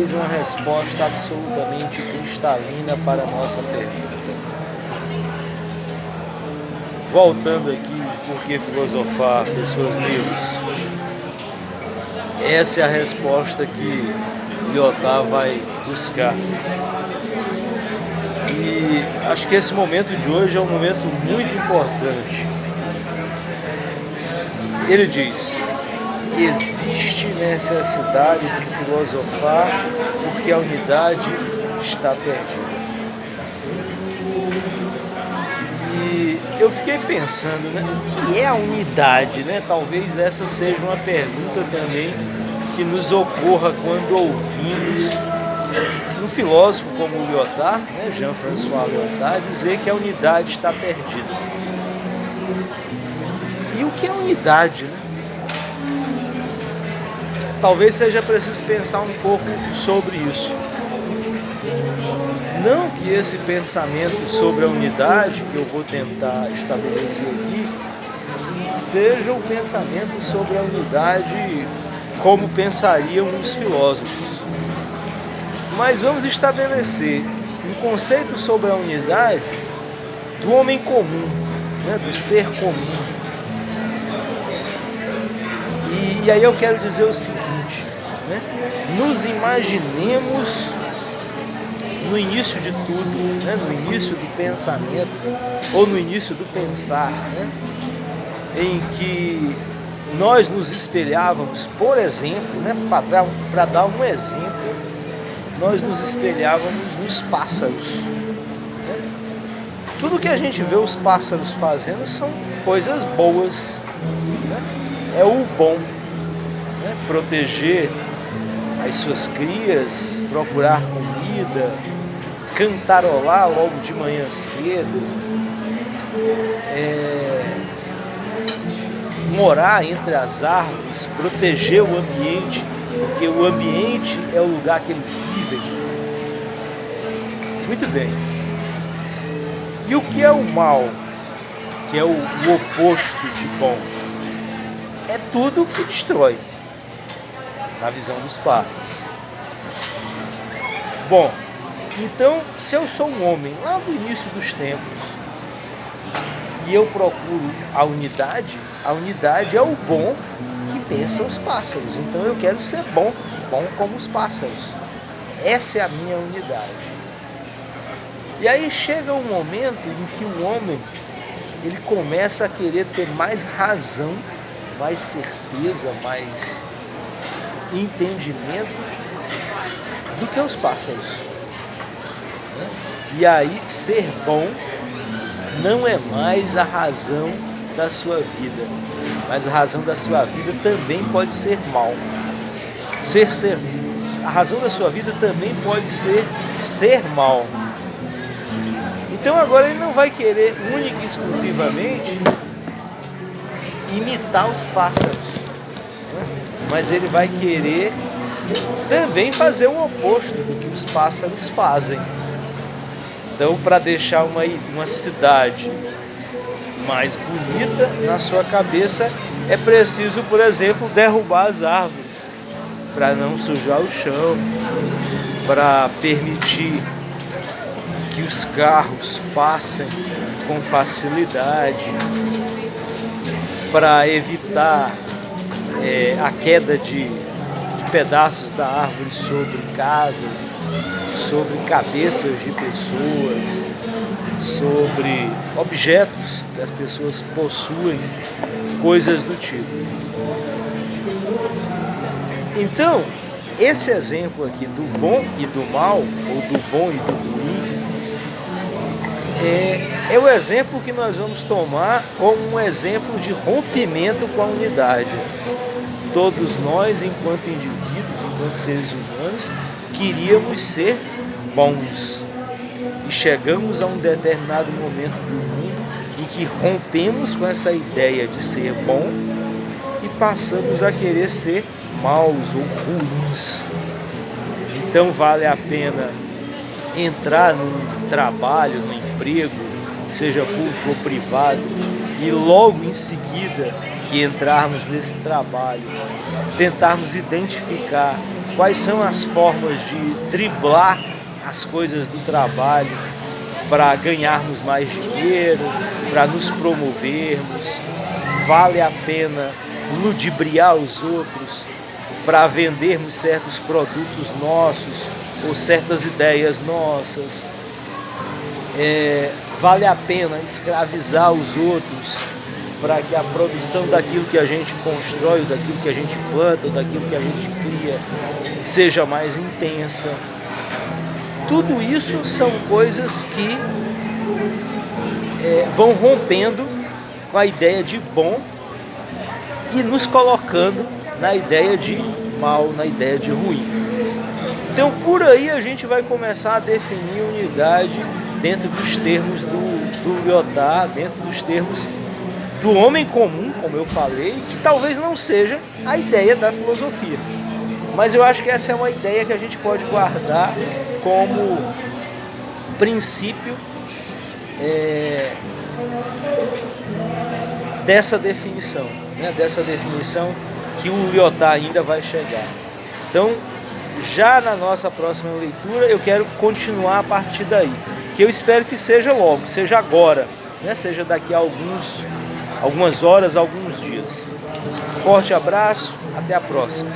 vez uma resposta absolutamente cristalina para a nossa pergunta. Voltando aqui, por que filosofar, pessoas negras? Essa é a resposta que Lyotard vai buscar. E acho que esse momento de hoje é um momento muito importante. Ele diz: existe necessidade de filosofar porque a unidade está perdida. E eu fiquei pensando, né, o que é a unidade, né? Talvez essa seja uma pergunta também que nos ocorra quando ouvimos um filósofo como o Lyotard, né, Jean-François Lyotard, dizer que a unidade está perdida. E o que é unidade, né? Talvez seja preciso pensar um pouco sobre isso. Não que esse pensamento sobre a unidade que eu vou tentar estabelecer aqui seja o pensamento sobre a unidade como pensariam os filósofos. Mas vamos estabelecer um conceito sobre a unidade do homem comum, né, do ser comum. E aí eu quero dizer o seguinte, né, nos imaginemos no início de tudo, né, no início do pensamento, ou no início do pensar, né, em que nós nos espelhávamos, por exemplo, né, para dar um exemplo, nós nos espelhávamos nos pássaros. Né? Tudo que a gente vê os pássaros fazendo são coisas boas, né? É o bom, né? Proteger as suas crias, procurar comida, cantarolar logo de manhã cedo, morar entre as árvores, proteger o ambiente, porque o ambiente é o lugar que eles vivem. Muito bem. E o que é o mal, que é o oposto de bom? É tudo que destrói, na visão dos pássaros. Bom, então, se eu sou um homem lá do início dos tempos e eu procuro a unidade é o bom que pensa os pássaros. Então eu quero ser bom como os pássaros. Essa é a minha unidade. E aí chega um momento em que o homem ele começa a querer ter mais razão, mais certeza, mais entendimento do que os pássaros. E aí ser bom não é mais a razão da sua vida, mas a razão da sua vida também pode ser mal. A razão da sua vida também pode ser mal. Então agora ele não vai querer única e exclusivamente imitar os pássaros, né? Mas ele vai querer também fazer o oposto do que os pássaros fazem. Então, para deixar uma cidade mais bonita na sua cabeça, é preciso, por exemplo, derrubar as árvores para não sujar o chão, para permitir que os carros passem com facilidade, para evitar a queda de pedaços da árvore sobre casas, sobre cabeças de pessoas, sobre objetos que as pessoas possuem, coisas do tipo. Então, esse exemplo aqui do bom e do mal, ou do bom e do ruim, é o exemplo que nós vamos tomar como um exemplo de rompimento com a unidade. Todos nós, enquanto indivíduos, enquanto seres humanos, queríamos ser bons. E chegamos a um determinado momento do mundo em que rompemos com essa ideia de ser bom e passamos a querer ser maus ou ruins. Então vale a pena entrar num trabalho, no emprego, seja público ou privado, e logo em seguida que entrarmos nesse trabalho, tentarmos identificar quais são as formas de driblar as coisas do trabalho para ganharmos mais dinheiro, para nos promovermos. Vale a pena ludibriar os outros para vendermos certos produtos nossos ou certas ideias nossas. Vale a pena escravizar os outros para que a produção daquilo que a gente constrói, ou daquilo que a gente planta, ou daquilo que a gente cria, seja mais intensa. Tudo isso são coisas que vão rompendo com a ideia de bom e nos colocando na ideia de mal, na ideia de ruim. Então, por aí a gente vai começar a definir unidade dentro dos termos do Lyotard, dentro dos termos do homem comum, como eu falei, que talvez não seja a ideia da filosofia. Mas eu acho que essa é uma ideia que a gente pode guardar como princípio dessa definição, né? Dessa definição que o Lyotard ainda vai chegar. Então, já na nossa próxima leitura, eu quero continuar a partir daí, que eu espero que seja logo, seja agora, né? Seja daqui a algumas horas, alguns dias. Forte abraço, até a próxima.